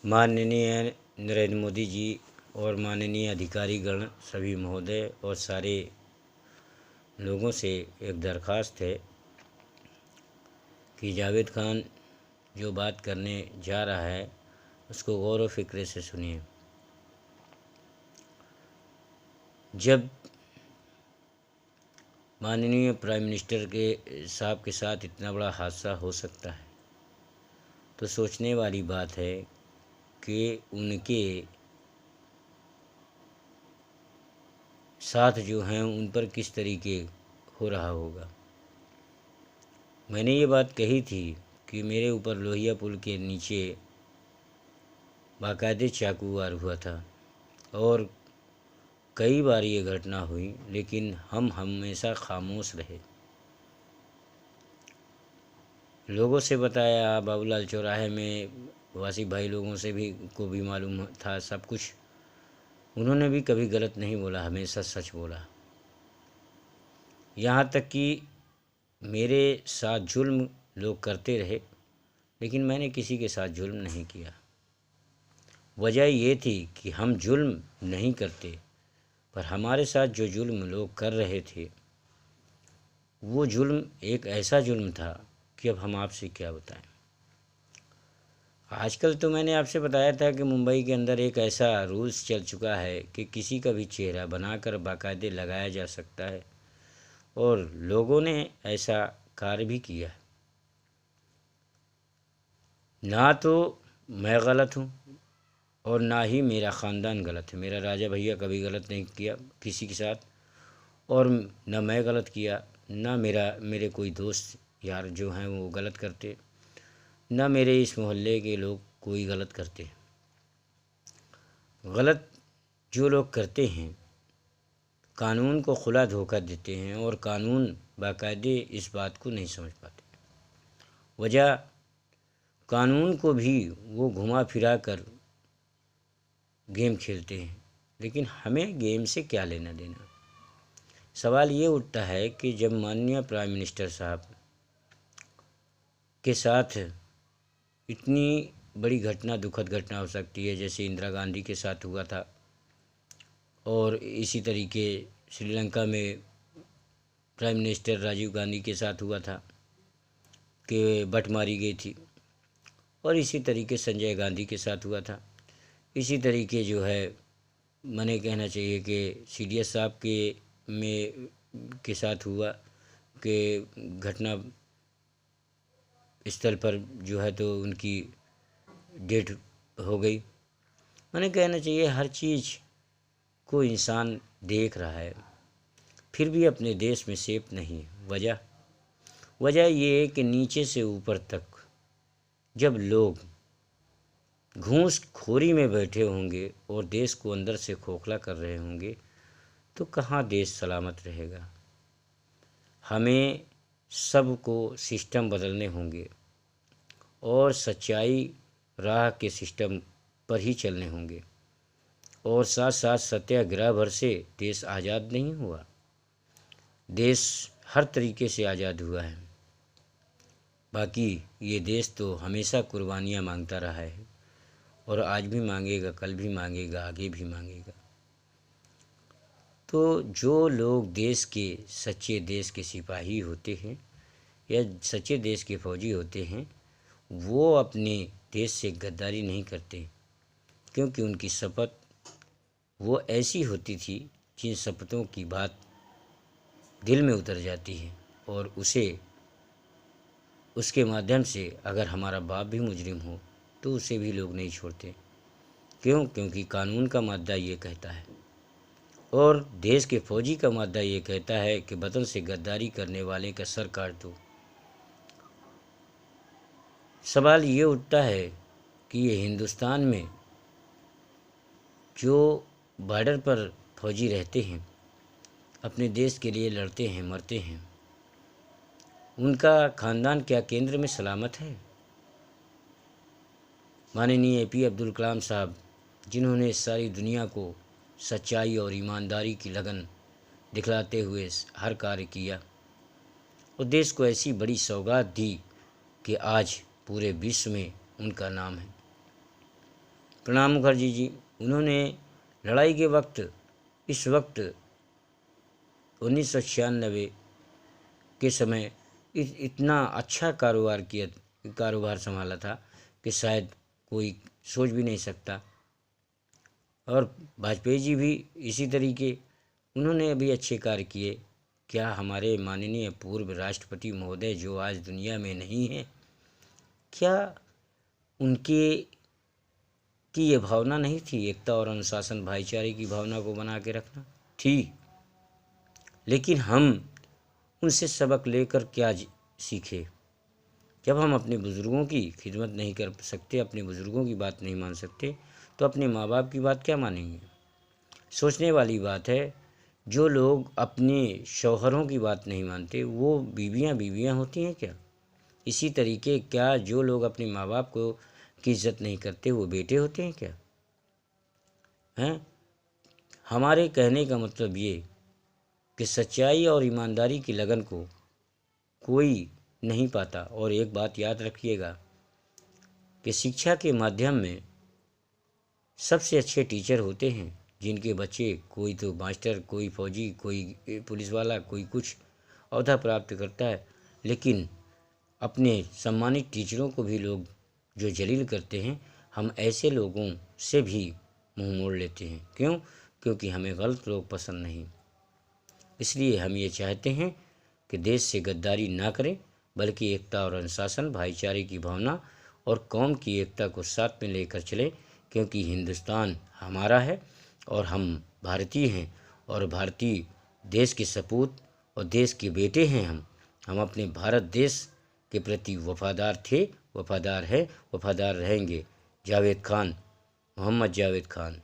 माननीय नरेंद्र मोदी जी और माननीय अधिकारीगण सभी महोदय और सारे लोगों से एक दरख्वास्त है कि जावेद खान जो बात करने जा रहा है उसको गौर व फिक्र से सुनिए। जब माननीय प्राइम मिनिस्टर के साहब के साथ इतना बड़ा हादसा हो सकता है तो सोचने वाली बात है कि उनके साथ जो हैं उन पर किस तरीके हो रहा होगा। मैंने ये बात कही थी कि मेरे ऊपर लोहिया पुल के नीचे बाकायदे चाकू वार हुआ था और कई बार ये घटना हुई, लेकिन हम हमेशा खामोश रहे। लोगों से बताया, बाबूलाल चौराहे में वासी भाई लोगों से भी को भी मालूम था सब कुछ। उन्होंने भी कभी गलत नहीं बोला, हमेशा सच बोला। यहाँ तक कि मेरे साथ जुल्म लोग करते रहे, लेकिन मैंने किसी के साथ जुल्म नहीं किया। वजह ये थी कि हम जुल्म नहीं करते, पर हमारे साथ जो जुल्म लोग कर रहे थे वो जुल्म एक ऐसा जुल्म था कि अब हम आपसे क्या बताएं। आजकल तो मैंने आपसे बताया था कि मुंबई के अंदर एक ऐसा रूल्स चल चुका है कि किसी का भी चेहरा बनाकर बाकायदे लगाया जा सकता है, और लोगों ने ऐसा कार्य भी किया। ना तो मैं गलत हूँ और ना ही मेरा ख़ानदान गलत है। मेरा राजा भैया कभी गलत नहीं किया किसी के साथ, और न मैं गलत किया, ना मेरे कोई दोस्त यार जो हैं वो गलत करते, ना मेरे इस मोहल्ले के लोग कोई गलत करते। गलत जो लोग करते हैं कानून को खुला धोखा देते हैं, और कानून बाकायदे इस बात को नहीं समझ पाते। वजह कानून को भी वो घुमा फिरा कर गेम खेलते हैं, लेकिन हमें गेम से क्या लेना देना। सवाल ये उठता है कि जब माननीय प्राइम मिनिस्टर साहब के साथ इतनी बड़ी घटना, दुखद घटना हो सकती है, जैसे इंदिरा गांधी के साथ हुआ था, और इसी तरीके श्रीलंका में प्राइम मिनिस्टर राजीव गांधी के साथ हुआ था कि बट मारी गई थी, और इसी तरीके संजय गांधी के साथ हुआ था। इसी तरीके जो है मैंने कहना चाहिए कि सीडीएस साहब के साथ हुआ कि घटना स्थल पर जो है तो उनकी डेथ हो गई। मैंने कहना चाहिए हर चीज़ को इंसान देख रहा है, फिर भी अपने देश में सेफ नहीं। वजह ये है कि नीचे से ऊपर तक जब लोग घूसखोरी में बैठे होंगे और देश को अंदर से खोखला कर रहे होंगे तो कहाँ देश सलामत रहेगा। हमें सबको सिस्टम बदलने होंगे और सच्चाई राह के सिस्टम पर ही चलने होंगे, और साथ साथ सत्याग्रह भर से देश आज़ाद नहीं हुआ। देश हर तरीके से आज़ाद हुआ है, बाकी ये देश तो हमेशा कुर्बानियाँ मांगता रहा है, और आज भी मांगेगा, कल भी मांगेगा, आगे भी मांगेगा। तो जो लोग देश के सच्चे देश के सिपाही होते हैं या सच्चे देश के फौजी होते हैं, वो अपने देश से गद्दारी नहीं करते, क्योंकि उनकी शपथ वो ऐसी होती थी जिन शपथों की बात दिल में उतर जाती है, और उसके माध्यम से अगर हमारा बाप भी मुजरिम हो तो उसे भी लोग नहीं छोड़ते। क्योंकि कानून का मादा ये कहता है, और देश के फौजी का मादा ये कहता है कि वतन से गद्दारी करने वाले का सर काट दो। सवाल ये उठता है कि ये हिंदुस्तान में जो बॉर्डर पर फौजी रहते हैं, अपने देश के लिए लड़ते हैं, मरते हैं, उनका ख़ानदान क्या केंद्र में सलामत है? माननीय एपी अब्दुल कलाम साहब, जिन्होंने सारी दुनिया को सच्चाई और ईमानदारी की लगन दिखलाते हुए हर कार्य किया और देश को ऐसी बड़ी सौगात दी कि आज पूरे विश्व में उनका नाम है। प्रणब मुखर्जी जी, उन्होंने लड़ाई के वक्त, इस वक्त 1996 के समय इतना अच्छा कारोबार संभाला था कि शायद कोई सोच भी नहीं सकता। और वाजपेयी जी भी इसी तरीके, उन्होंने अभी अच्छे कार्य किए। क्या हमारे माननीय पूर्व राष्ट्रपति महोदय जो आज दुनिया में नहीं हैं, क्या उनके की ये भावना नहीं थी, एकता और अनुशासन भाईचारे की भावना को बना के रखना थी? लेकिन हम उनसे सबक लेकर क्या सीखे? जब हम अपने बुज़ुर्गों की खिदमत नहीं कर सकते, अपने बुज़ुर्गों की बात नहीं मान सकते, तो अपने माँ बाप की बात क्या मानेंगे? सोचने वाली बात है। जो लोग अपने शौहरों की बात नहीं मानते, वो बीवियाँ होती हैं क्या? इसी तरीके क्या जो लोग अपने माँ बाप को की इज्जत नहीं करते, वो बेटे होते हैं क्या? हैं? हमारे कहने का मतलब ये कि सच्चाई और ईमानदारी की लगन को कोई नहीं पाता। और एक बात याद रखिएगा कि शिक्षा के माध्यम में सबसे अच्छे टीचर होते हैं जिनके बच्चे, कोई तो मास्टर, कोई फौजी, कोई पुलिस वाला, कोई कुछ ओहदा प्राप्त करता है, लेकिन अपने सम्मानित टीचरों को भी लोग जो जलील करते हैं, हम ऐसे लोगों से भी मुंह मोड़ लेते हैं। क्यों? क्योंकि हमें गलत लोग पसंद नहीं। इसलिए हम ये चाहते हैं कि देश से गद्दारी ना करें, बल्कि एकता और अनुशासन भाईचारे की भावना और कौम की एकता को साथ में लेकर चलें, क्योंकि हिंदुस्तान हमारा है और हम भारतीय हैं और भारतीय देश के सपूत और देश के बेटे हैं। हम अपने भारत देश के प्रति वफादार थे, वफादार हैं, वफादार रहेंगे। जावेद खान, मोहम्मद जावेद खान।